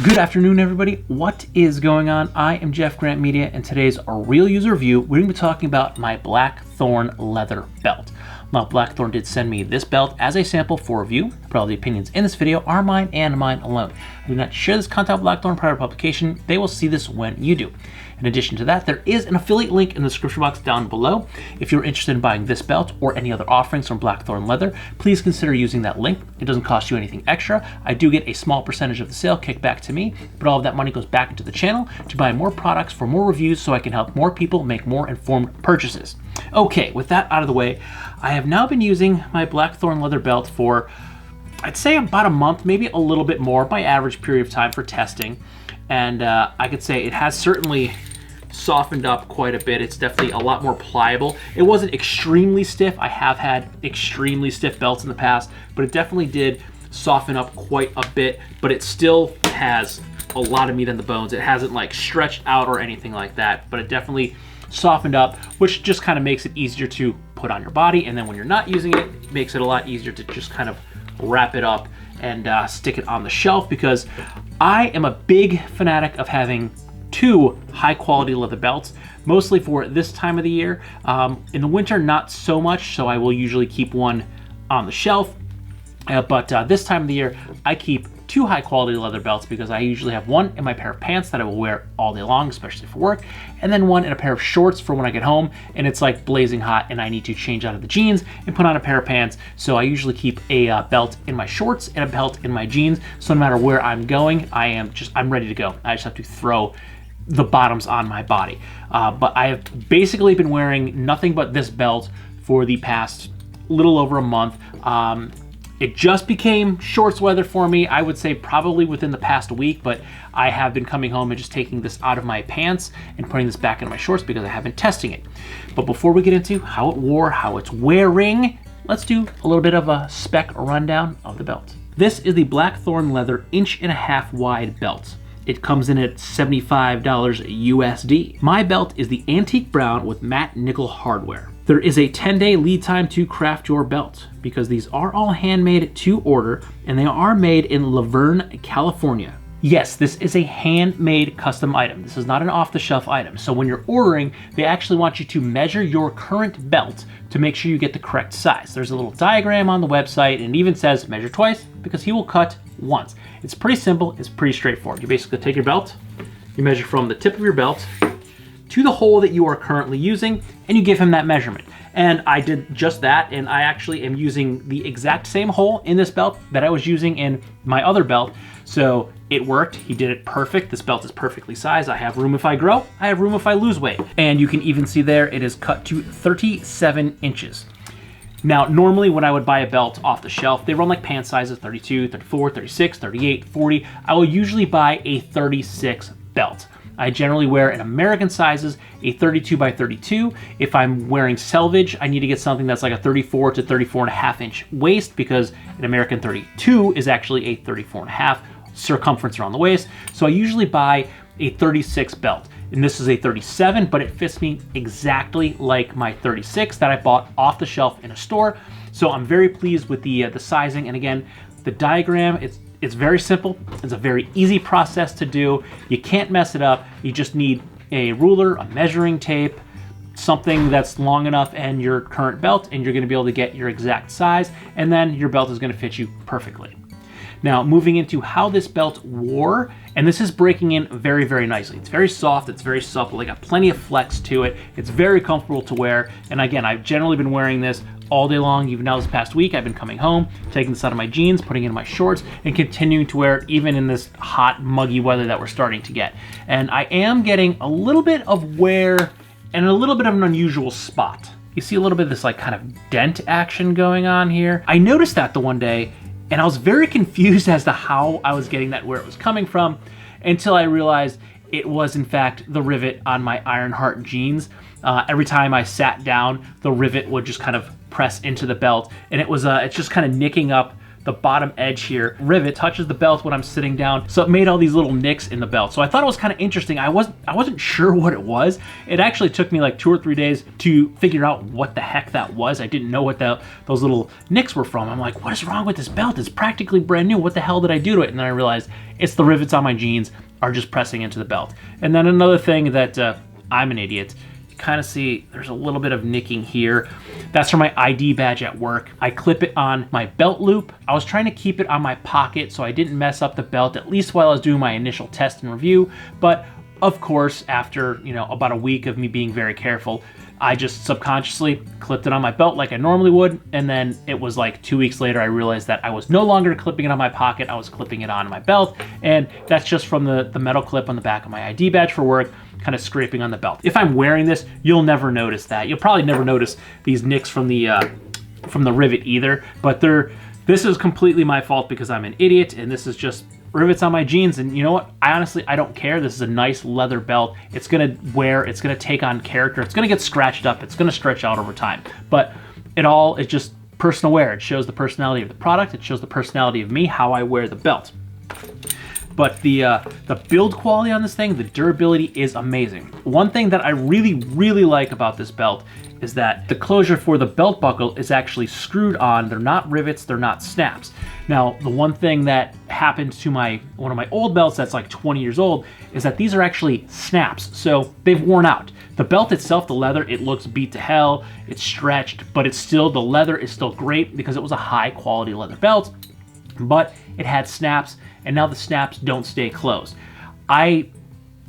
Good afternoon, everybody. What is going on? I am Jeff Grant Media, and today's a real user review. We're going to be talking about my Blackthorn leather belt. Now, Blackthorn did send me this belt as a sample for review, but all the opinions in this video are mine and mine alone. I do not share this content with Blackthorn prior to publication. They will see this when you do. In addition to that, there is an affiliate link in the description box down below. If you're interested in buying this belt or any other offerings from Blackthorn Leather, please consider using that link. It doesn't cost you anything extra. I do get a small percentage of the sale kicked back to me, but all of that money goes back into the channel to buy more products for more reviews so I can help more people make more informed purchases. Okay, with that out of the way, I have now been using my Blackthorn leather belt for, I'd say, about a month, maybe a little bit more, my average period of time for testing. And I could say it has certainly softened up quite a bit. It's definitely a lot more pliable. It wasn't extremely stiff. I have had extremely stiff belts in the past, but it definitely did soften up quite a bit, but it still has a lot of meat on the bones. It hasn't like stretched out or anything like that, but it definitely softened up, which just kind of makes it easier to put on your body. And then when you're not using it, it makes it a lot easier to just kind of wrap it up and stick it on the shelf, because I am a big fanatic of having two high quality leather belts, mostly for this time of the year. In the winter, not so much, so I will usually keep one on the shelf. But this time of the year, I keep two high quality leather belts because I usually have one in my pair of pants that I will wear all day long, especially for work, and then one in a pair of shorts for when I get home and it's like blazing hot and I need to change out of the jeans and put on a pair of pants. So I usually keep a belt in my shorts and a belt in my jeans. So no matter where I'm going, I'm ready to go. I just have to throw the bottoms on my body. But I have basically been wearing nothing but this belt for the past little over a month. It just became shorts weather for me, I would say probably within the past week, but I have been coming home and just taking this out of my pants and putting this back in my shorts because I have been testing it. But before we get into how it wore, how it's wearing, let's do a little bit of a spec rundown of the belt. This is the Blackthorn leather 1.5 inch wide belt. It comes in at $75 USD. My belt is the antique brown with matte nickel hardware. There is a 10-day lead time to craft your belt because these are all handmade to order and they are made in Laverne, California. Yes, this is a handmade custom item. This is not an off-the-shelf item. So when you're ordering, they actually want you to measure your current belt to make sure you get the correct size. There's a little diagram on the website and it even says measure twice because he will cut once. It's pretty simple, it's pretty straightforward. You basically take your belt, you measure from the tip of your belt to the hole that you are currently using, and you give him that measurement. And I did just that, and I actually am using the exact same hole in this belt that I was using in my other belt. So it worked, he did it perfect. This belt is perfectly sized. I have room if I grow, I have room if I lose weight. And you can even see there, it is cut to 37 inches. Now, normally when I would buy a belt off the shelf, they run like pant sizes, 32, 34, 36, 38, 40. I will usually buy a 36 belt. I generally wear in American sizes, a 32 by 32. If I'm wearing selvage, I need to get something that's like a 34 to 34.5 inch waist because an American 32 is actually a 34.5 circumference around the waist. So I usually buy a 36 belt. And this is a 37, but it fits me exactly like my 36 that I bought off the shelf in a store. So I'm very pleased with the sizing. And again, the diagram, it's very simple. It's a very easy process to do. You can't mess it up. You just need a ruler, a measuring tape, something that's long enough and your current belt, and you're gonna be able to get your exact size, and then your belt is gonna fit you perfectly. Now, moving into how this belt wore, and this is breaking in very, very nicely. It's very soft, it's very supple, they got plenty of flex to it. It's very comfortable to wear. And again, I've generally been wearing this all day long. Even now this past week, I've been coming home, taking this out of my jeans, putting it in my shorts, and continuing to wear it even in this hot, muggy weather that we're starting to get. And I am getting a little bit of wear and a little bit of an unusual spot. You see a little bit of this like kind of dent action going on here. I noticed that the one day, and I was very confused as to how I was getting that, where it was coming from, until I realized it was in fact the rivet on my Ironheart jeans. Every time I sat down, the rivet would just kind of press into the belt, and it's just kind of nicking up the bottom edge here rivet touches the belt when I'm sitting down, so it made all these little nicks in the belt. So I thought it was kind of interesting. I wasn't sure what it was. It actually took me like 2 or 3 days to figure out what the heck that was. I didn't know what those little nicks were from. I'm like, what is wrong with this belt? It's practically brand new. What the hell did I do to it? And then I realized it's the rivets on my jeans are just pressing into the belt. And then another thing that I'm an idiot. Kind of see there's a little bit of nicking here. That's for my ID badge at work. I clip it on my belt loop. I was trying to keep it on my pocket so I didn't mess up the belt, at least while I was doing my initial test and review. But of course, after about a week of me being very careful, I just subconsciously clipped it on my belt like I normally would. And then it was like 2 weeks later, I realized that I was no longer clipping it on my pocket. I was clipping it on my belt. And that's just from the metal clip on the back of my ID badge for work, kind of scraping on the belt. If I'm wearing this, you'll never notice that. You'll probably never notice these nicks from the rivet either, but this is completely my fault because I'm an idiot, and this is just rivets on my jeans. And you know what? I don't care. This is a nice leather belt. It's gonna wear, it's gonna take on character, it's gonna get scratched up, it's gonna stretch out over time. But it all is just personal wear. It shows the personality of the product, it shows the personality of me, how I wear the belt. But the build quality on this thing, the durability is amazing. One thing that I really, really like about this belt is that the closure for the belt buckle is actually screwed on. They're not rivets, they're not snaps. Now, the one thing that happened to one of my old belts that's like 20 years old is that these are actually snaps, so they've worn out. The belt itself, the leather, it looks beat to hell, it's stretched, but the leather is still great because it was a high quality leather belt, but it had snaps, and now the snaps don't stay closed. I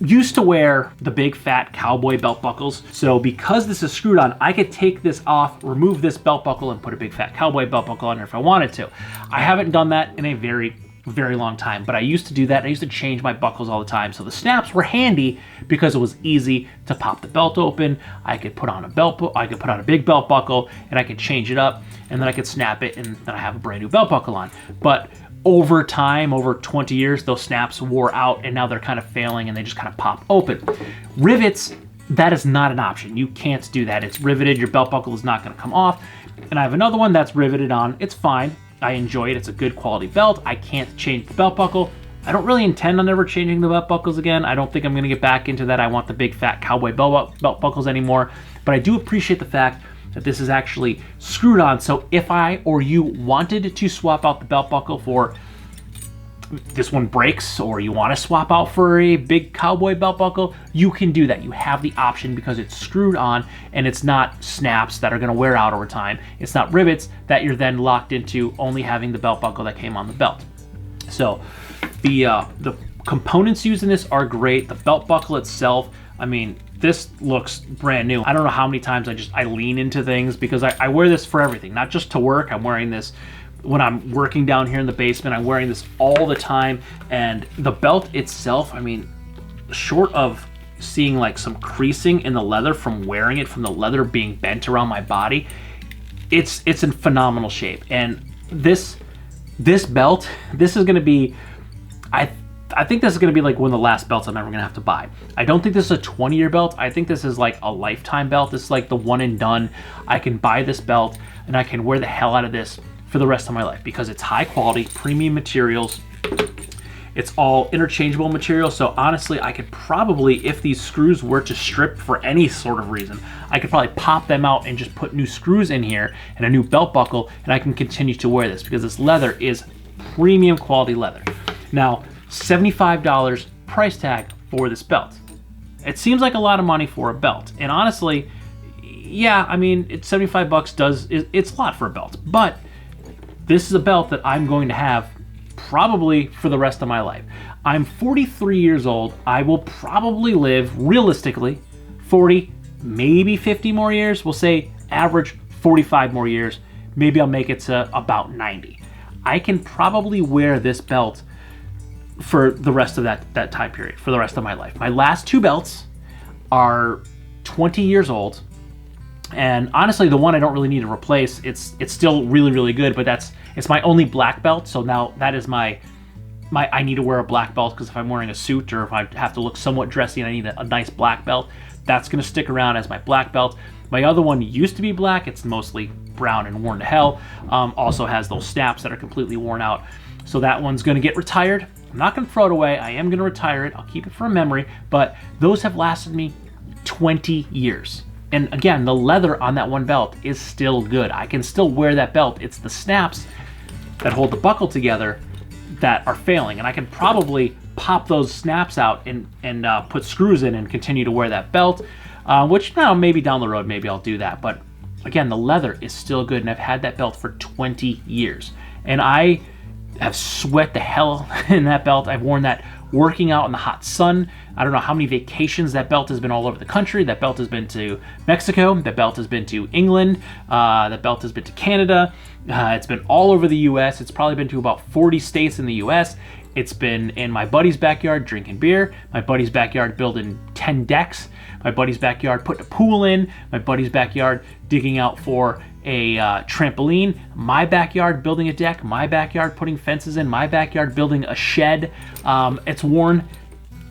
used to wear the big fat cowboy belt buckles, so because this is screwed on, I could take this off, remove this belt buckle, and put a big fat cowboy belt buckle on there if I wanted to. I haven't done that in a very, very long time, but I used to do that. I used to change my buckles all the time, so the snaps were handy because it was easy to pop the belt open. I could put on a big belt buckle, and I could change it up, and then I could snap it, and then I have a brand new belt buckle on. But over time, over 20 years, those snaps wore out, and now they're kind of failing, and they just kind of pop open. Rivets, that is not an option. You can't do that. It's riveted. Your belt buckle is not going to come off. And I have another one that's riveted on. It's fine. I enjoy it. It's a good quality belt. I can't change the belt buckle. I don't really intend on ever changing the belt buckles again. I don't think I'm going to get back into that. I want the big fat cowboy belt buckles anymore. But I do appreciate the fact that this is actually screwed on. So if I or you wanted to swap out the belt buckle for this one breaks, or you want to swap out for a big cowboy belt buckle, you can do that. You have the option because it's screwed on, and it's not snaps that are going to wear out over time. It's not rivets that you're then locked into only having the belt buckle that came on the belt. So the components used in this are great. The belt buckle itself, I mean, this looks brand new. I don't know how many times I lean into things because I wear this for everything, not just to work. I'm wearing this when I'm working down here in the basement. I'm wearing this all the time. And the belt itself, I mean, short of seeing like some creasing in the leather from wearing it, from the leather being bent around my body, it's in phenomenal shape. And this belt, this is gonna be, I think this is going to be like one of the last belts I'm ever going to have to buy. I don't think this is a 20-year belt. I think this is like a lifetime belt. This is like the one and done. I can buy this belt and I can wear the hell out of this for the rest of my life because it's high quality, premium materials. It's all interchangeable material. So honestly, I could probably, if these screws were to strip for any sort of reason, I could probably pop them out and just put new screws in here and a new belt buckle, and I can continue to wear this because this leather is premium quality leather. Now, $75 price tag for this belt. It seems like a lot of money for a belt, and honestly, yeah, I mean, it's 75 bucks it's a lot for a belt, but this is a belt that I'm going to have probably for the rest of my life. I'm 43 years old. I will probably live realistically 40, maybe 50 more years. We'll say average 45 more years. Maybe I'll make it to about 90. I can probably wear this belt for the rest of that time period, for the rest of my life. My last two belts are 20 years old, and honestly, the one I don't really need to replace. It's still really, really good, but it's my only black belt, so now that is my I need to wear a black belt because if I'm wearing a suit or if I have to look somewhat dressy and I need a nice black belt, that's going to stick around as my black belt. My other one used to be black. It's mostly brown and worn to hell. Also has those snaps that are completely worn out. So that one's going to get retired. I'm not going to throw it away. I am going to retire it. I'll keep it for a memory. But those have lasted me 20 years. And again, the leather on that one belt is still good. I can still wear that belt. It's the snaps that hold the buckle together that are failing, and I can probably pop those snaps out and put screws in and continue to wear that belt, which now maybe down the road maybe I'll do that. But again, the leather is still good, and I've had that belt for 20 years, and I have sweat the hell in that belt. I've worn that working out in the hot sun. I don't know how many vacations that belt has been all over the country. That belt has been to Mexico. That belt has been to England. That belt has been to Canada. It's been all over the US. It's probably been to about 40 states in the US. It's been in my buddy's backyard drinking beer, my buddy's backyard building 10 decks, my buddy's backyard putting a pool in, my buddy's backyard digging out for a trampoline, my backyard building a deck, my backyard putting fences in, my backyard building a shed. It's worn.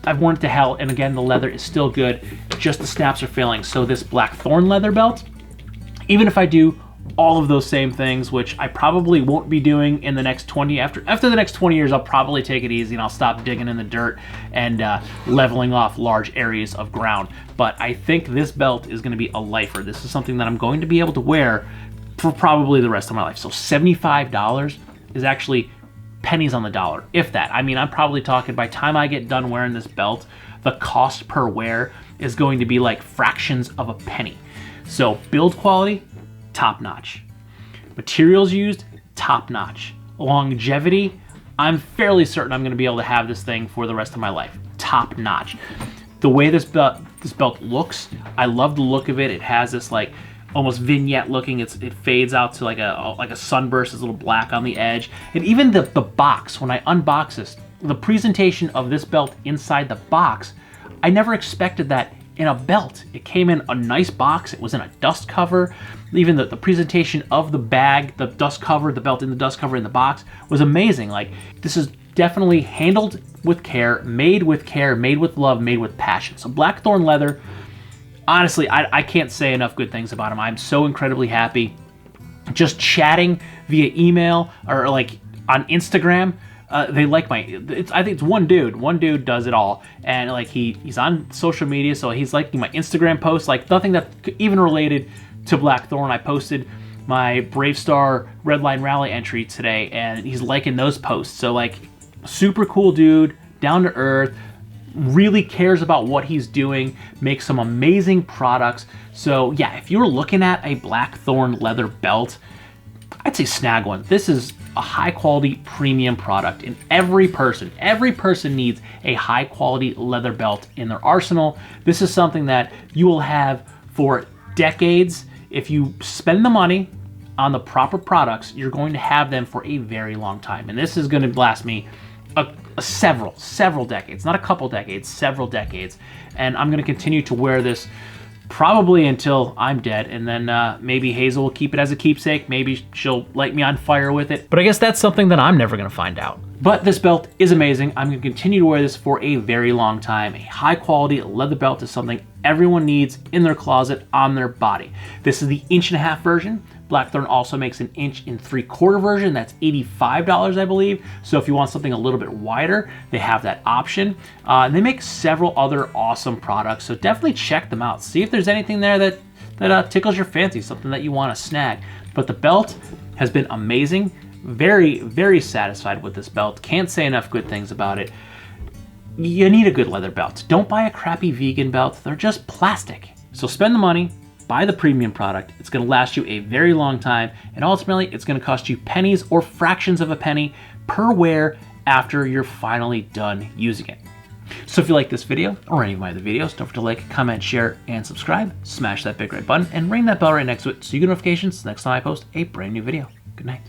I've worn it to hell, and again, the leather is still good, just the snaps are failing. So this Blackthorn leather belt, even if I do all of those same things, which I probably won't be doing in the next 20, after the next 20 years, I'll probably take it easy and I'll stop digging in the dirt and leveling off large areas of ground. But I think this belt is gonna be a lifer. This is something that I'm going to be able to wear for probably the rest of my life. So $75 is actually pennies on the dollar, if that. I mean, I'm probably talking by the time I get done wearing this belt, the cost per wear is going to be like fractions of a penny. So build quality, top notch. Materials used, top notch. Longevity, I'm fairly certain I'm going to be able to have this thing for the rest of my life. Top notch. The way this belt looks, I love the look of it. It has this like almost vignette looking. It fades out to like a sunburst. It's a little black on the edge. And even the box, when I unbox this, the presentation of this belt inside the box, I never expected that in a belt. It came in a nice box. It was in a dust cover. Even the presentation of the bag, the dust cover, the belt in the dust cover in the box was amazing. Like, this is definitely handled with care, made with love, made with passion. So Blackthorn leather, honestly, I can't say enough good things about them. I'm so incredibly happy. Just chatting via email or like on Instagram, they like I think it's one dude. One dude does it all, and like he's on social media, so he's liking my Instagram posts, like nothing that even related to Blackthorn. I posted my Brave Star Redline Rally entry today, and he's liking those posts. So like, super cool dude, down to earth, really cares about what he's doing, makes some amazing products. So yeah, if you're looking at a Blackthorn leather belt, I'd say snag one. This is a high quality premium product, and every person needs a high quality leather belt in their arsenal. This is something that you will have for decades. If you spend the money on the proper products, you're going to have them for a very long time. And this is going to last me several decades, not a couple decades, several decades. And I'm going to continue to wear this probably until I'm dead, and then maybe Hazel will keep it as a keepsake. Maybe she'll light me on fire with it. But I guess that's something that I'm never gonna find out. But this belt is amazing. I'm gonna continue to wear this for a very long time. A high quality leather belt is something everyone needs in their closet, on their body. This is the 1.5" version. Blackthorn also makes an 1.75" version. That's $85, I believe. So if you want something a little bit wider, they have that option. And they make several other awesome products. So definitely check them out. See if there's anything there that tickles your fancy, something that you want to snag. But the belt has been amazing. Very, very satisfied with this belt. Can't say enough good things about it. You need a good leather belt. Don't buy a crappy vegan belt. They're just plastic. So spend the money. Buy the premium product. It's going to last you a very long time, and ultimately it's going to cost you pennies or fractions of a penny per wear after you're finally done using it. So if you like this video or any of my other videos, don't forget to like, comment, share, and subscribe. Smash that big red button and ring that bell right next to it so you get notifications next time I post a brand new video. Good night.